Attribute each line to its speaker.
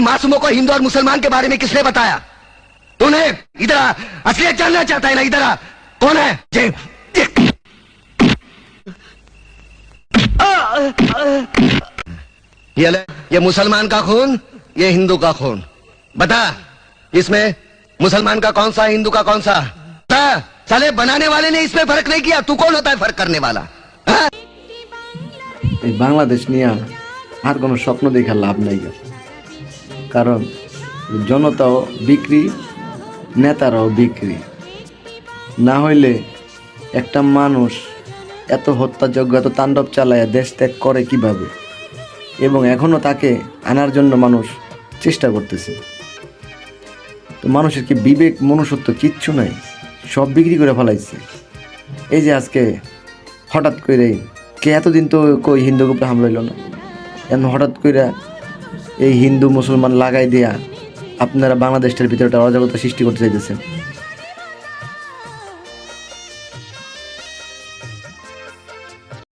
Speaker 1: इन मासूमों को हिंदू और मुसलमान के बारे में किसने बताया? तूने? इधर आ, असलियत जानना चाहता है ना? इधर आ, कौन है? ये मुसलमान का खून, ये हिंदू का खून। बता, इसमें मुसलमान का कौन सा, हिंदू का कौन सा? बता। साले बनाने वाले ने इसमें फर्क नहीं किया, तू कौन होता है फर्क करने वाला?
Speaker 2: এই বাংলাদেশ নিয়ে আর কোনো স্বপ্ন দেখা লাভ নাই, কারণ জনতাও বিক্রি, নেতারাও বিক্রি। না হইলে একটা মানুষ এত হত্যাযজ্ঞ, এত তাণ্ডব চালায় দেশ ত্যাগ করে কিভাবে? এবং এখনও তাকে আনার জন্য মানুষ চেষ্টা করতেছে। তো মানুষের কি বিবেক, মনুষ্যত্ব কিচ্ছু নাই, সব বিক্রি করে ফেলাইছে। এই যে আজকে হঠাৎ করে কে এতদিন তো কই হিন্দুর উপরে হামলা হইল না, এখন হঠাৎ করে এই হিন্দু মুসলমান লাগাই দিয়া আপনারা বাংলাদেশটার ভিতরে একটা অরাজকতা সৃষ্টি করতে চাইতেছেন।